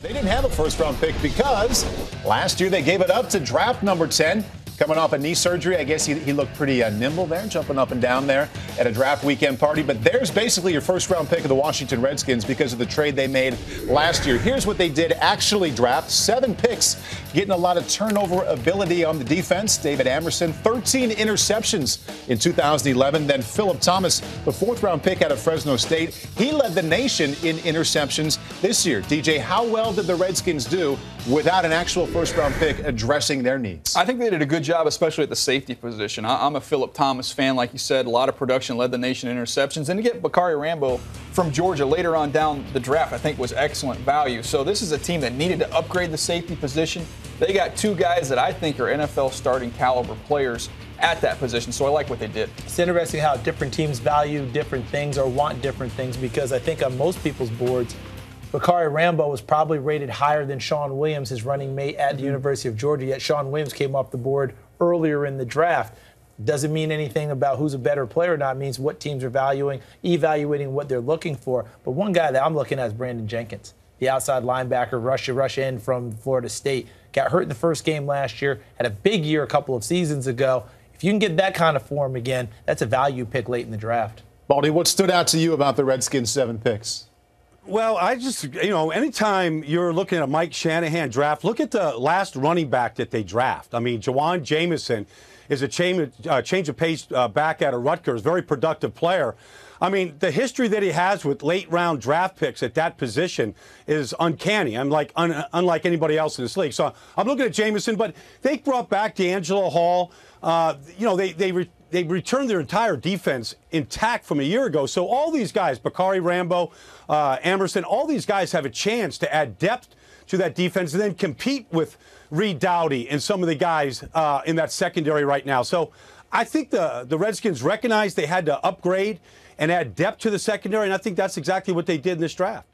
They didn't have a first-round pick because last year they gave it up to draft number 10. Coming off a knee surgery, I guess he looked pretty nimble there, jumping up and down there at a draft weekend party. But there's basically your first-round pick of the Washington Redskins because of the trade they made last year. Here's what they did actually draft. 7 picks, getting a lot of turnover ability on the defense. David Amerson, 13 interceptions in 2011. Then Philip Thomas, the 4th-round pick out of Fresno State. He led the nation in interceptions this year. DJ, how well did the Redskins do without an actual first-round pick addressing their needs? I think they did a good job, especially at the safety position. I'm a Philip Thomas fan, like you said. A lot of production, led the nation in interceptions. And to get Bakari Rambo from Georgia later on down the draft, I think was excellent value. So this is a team that needed to upgrade the safety position. They got 2 guys that I think are NFL starting caliber players at that position. So I like what they did. It's interesting how different teams value different things or want different things, because I think on most people's boards, Bakari Rambo was probably rated higher than Sean Williams, his running mate at the University of Georgia, yet Sean Williams came off the board earlier in the draft. Doesn't mean anything about who's a better player or not. It means what teams are evaluating what they're looking for. But one guy that I'm looking at is Brandon Jenkins, the outside linebacker, rush in from Florida State. Got hurt in the first game last year, had a big year a couple of seasons ago. If you can get that kind of form again, that's a value pick late in the draft. Baldy, what stood out to you about the Redskins' 7 picks? Well, I just, anytime you're looking at a Mike Shanahan draft, look at the last running back that they draft. I mean, Jawan Jamison is a change of pace back out of Rutgers, very productive player. I mean, the history that he has with late-round draft picks at that position is uncanny. Unlike anybody else in this league. So I'm looking at Jamison, but they brought back D'Angelo Hall. They returned their entire defense intact from a year ago. So all these guys, Bakari Rambo, Amerson, all these guys have a chance to add depth to that defense and then compete with Reed Dowdy and some of the guys in that secondary right now. So I think the Redskins recognized they had to upgrade and add depth to the secondary, and I think that's exactly what they did in this draft.